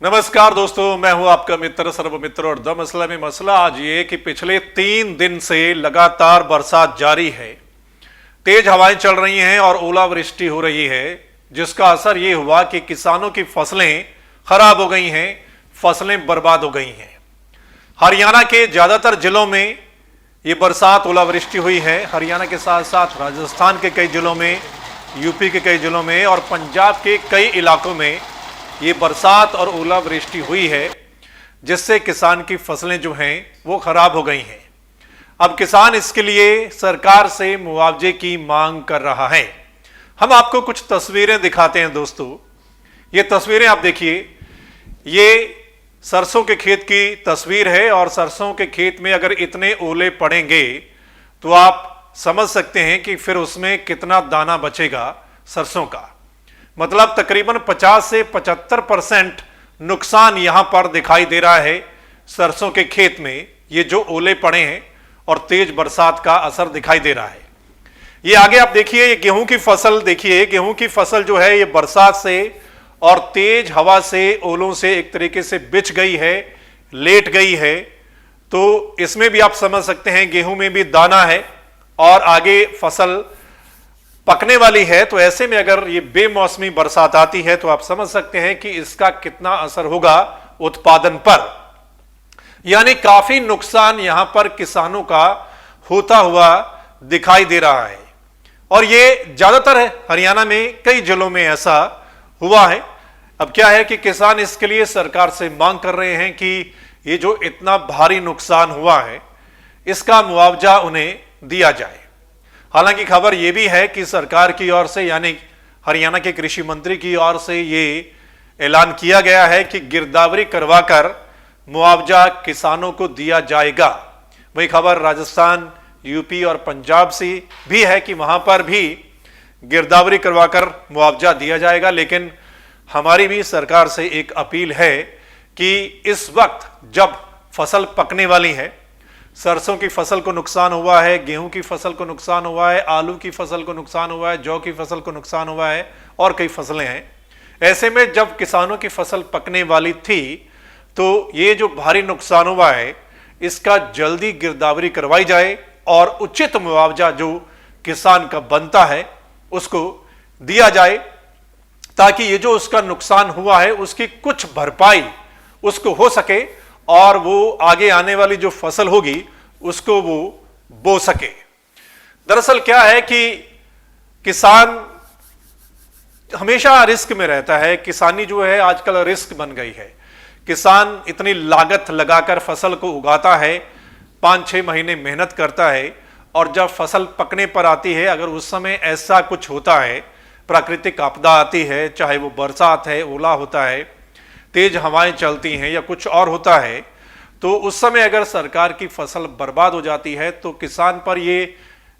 नमस्कार दोस्तों, मैं हूं आपका मित्र सर्वमित्र। और द मसला में मसला आज ये कि पिछले 3 दिन से लगातार बरसात जारी है, तेज हवाएं चल रही हैं और ओलावृष्टि हो रही है, जिसका असर ये हुआ कि किसानों की फसलें खराब हो गई हैं, फसलें बर्बाद हो गई हैं। हरियाणा के ज्यादातर जिलों में ये बरसात ओलावृष्टि हुई है। हरियाणा के साथ साथ राजस्थान के कई जिलों में, यूपी के कई जिलों में और पंजाब के कई इलाकों में ये बरसात और ओलावृष्टि हुई है, जिससे किसान की फसलें जो हैं वो खराब हो गई हैं। अब किसान इसके लिए सरकार से मुआवजे की मांग कर रहा है। हम आपको कुछ तस्वीरें दिखाते हैं दोस्तों। ये तस्वीरें आप देखिए, ये सरसों के खेत की तस्वीर है और सरसों के खेत में अगर इतने ओले पड़ेंगे तो आप समझ सकते हैं कि फिर उसमें कितना दाना बचेगा सरसों का। मतलब तकरीबन 50 से 75% नुकसान यहां पर दिखाई दे रहा है सरसों के खेत में। ये जो ओले पड़े हैं और तेज बरसात का असर दिखाई दे रहा है। ये आगे आप देखिए, ये गेहूं की फसल देखिए। गेहूं की फसल जो है ये बरसात से और तेज हवा से, ओलों से एक तरीके से बिछ गई है, लेट गई है। तो इसमें भी आप समझ सकते हैं गेहूं में भी दाना है और आगे फसल पकने वाली है। तो ऐसे में अगर ये बेमौसमी बरसात आती है तो आप समझ सकते हैं कि इसका कितना असर होगा उत्पादन पर। यानी काफी नुकसान यहां पर किसानों का होता हुआ दिखाई दे रहा है और ये ज्यादातर है हरियाणा में, कई जिलों में ऐसा हुआ है। अब क्या है कि किसान इसके लिए सरकार से मांग कर रहे हैं कि ये जो इतना भारी नुकसान हुआ है इसका मुआवजा उन्हें दिया जाए। हालांकि खबर यह भी है कि सरकार की ओर से, यानी हरियाणा के कृषि मंत्री की ओर से ये ऐलान किया गया है कि गिरदावरी करवाकर मुआवजा किसानों को दिया जाएगा। वही खबर राजस्थान, यूपी और पंजाब से भी है कि वहां पर भी गिरदावरी करवाकर मुआवजा दिया जाएगा। लेकिन हमारी भी सरकार से एक अपील है कि इस वक्त जब फसल पकने वाली है, सरसों की फसल को नुकसान हुआ है, गेहूं की फसल को नुकसान हुआ है, आलू की फसल को नुकसान हुआ है, जौ की फसल को नुकसान हुआ है और कई फसलें हैं। ऐसे में जब किसानों की फसल पकने वाली थी तो ये जो भारी नुकसान हुआ है इसका जल्दी गिरदावरी करवाई जाए और उचित मुआवजा जो किसान का बनता है उसको दिया जाए, ताकि ये जो उसका नुकसान हुआ है उसकी कुछ भरपाई उसको हो सके और वो आगे आने वाली जो फसल होगी उसको वो बो सके। दरअसल क्या है कि किसान हमेशा रिस्क में रहता है। किसानी जो है आजकल रिस्क बन गई है। किसान इतनी लागत लगाकर फसल को उगाता है, 5-6 महीने मेहनत करता है और जब फसल पकने पर आती है, अगर उस समय ऐसा कुछ होता है, प्राकृतिक आपदा आती है, चाहे वो बरसात है, ओला होता है, तेज हवाएं चलती हैं या कुछ और होता है, तो उस समय अगर सरकार की फसल बर्बाद हो जाती है तो किसान पर ये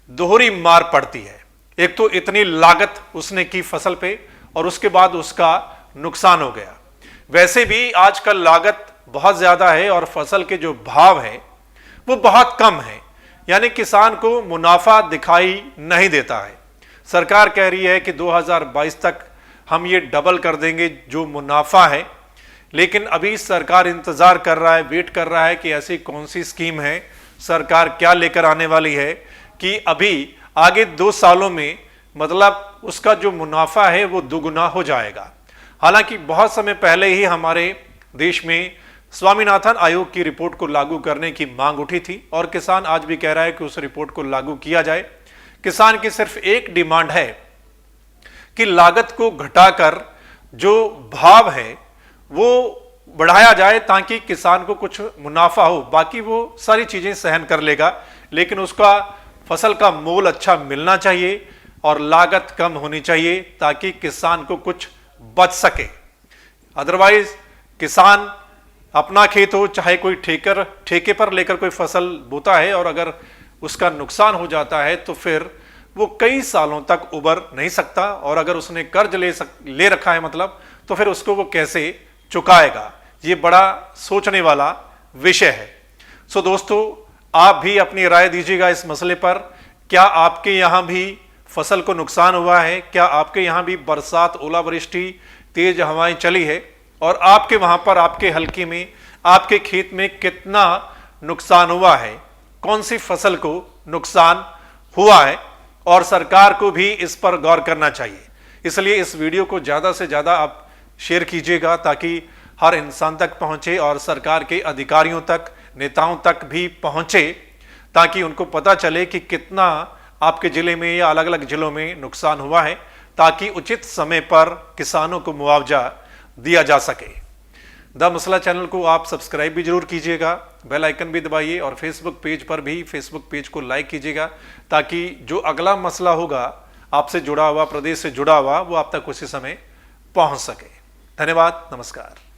दोहरी मार पड़ती है। एक तो इतनी लागत उसने की फसल पे और उसके बाद उसका नुकसान हो गया। वैसे भी आजकल लागत बहुत ज्यादा है और फसल के जो भाव है वो बहुत कम है, यानी किसान को मुनाफा दिखाई नहीं देता है। सरकार कह रही है कि 2022 तक हम ये डबल कर देंगे जो मुनाफा है, लेकिन अभी सरकार इंतजार कर रहा है, वेट कर रहा है कि ऐसी कौन सी स्कीम है, सरकार क्या लेकर आने वाली है कि अभी आगे 2 सालों में मतलब उसका जो मुनाफा है वो दुगुना हो जाएगा। हालांकि बहुत समय पहले ही हमारे देश में स्वामीनाथन आयोग की रिपोर्ट को लागू करने की मांग उठी थी और किसान आज भी कह रहा है कि उस रिपोर्ट को लागू किया जाए। किसान की सिर्फ एक डिमांड है कि लागत को घटाकर जो भाव है वो बढ़ाया जाए ताकि किसान को कुछ मुनाफा हो। बाकी वो सारी चीजें सहन कर लेगा, लेकिन उसका फसल का मोल अच्छा मिलना चाहिए और लागत कम होनी चाहिए ताकि किसान को कुछ बच सके। अदरवाइज किसान अपना खेत हो, चाहे कोई ठेके पर लेकर कोई फसल बोता है और अगर उसका नुकसान हो जाता है तो फिर वो कई सालों तक उबर नहीं सकता और अगर उसने कर्ज ले रखा है मतलब, तो फिर उसको वो कैसे चुकाएगा। ये बड़ा सोचने वाला विषय है। सो दोस्तों, आप भी अपनी राय दीजिएगा इस मसले पर। क्या आपके यहां भी फसल को नुकसान हुआ है? क्या आपके यहां भी बरसात, ओलावृष्टि, तेज हवाएं चली है? और आपके वहां पर, आपके हलके में, आपके खेत में कितना नुकसान हुआ है, कौन सी फसल को नुकसान हुआ है, और सरकार को भी इस पर गौर करना चाहिए। इसलिए इस वीडियो को ज़्यादा से ज़्यादा आप शेयर कीजिएगा ताकि हर इंसान तक पहुंचे और सरकार के अधिकारियों तक, नेताओं तक भी पहुंचे, ताकि उनको पता चले कि कितना आपके ज़िले में या अलग अलग ज़िलों में नुकसान हुआ है, ताकि उचित समय पर किसानों को मुआवजा दिया जा सके। द मसला चैनल को आप सब्सक्राइब भी जरूर कीजिएगा, बेल आइकन भी दबाइए, और फेसबुक पेज पर भी फेसबुक पेज को लाइक कीजिएगा, ताकि जो अगला मसला होगा आपसे जुड़ा हुआ, प्रदेश से जुड़ा हुआ, वो आप तक उसी समय पहुंच सके। धन्यवाद, नमस्कार।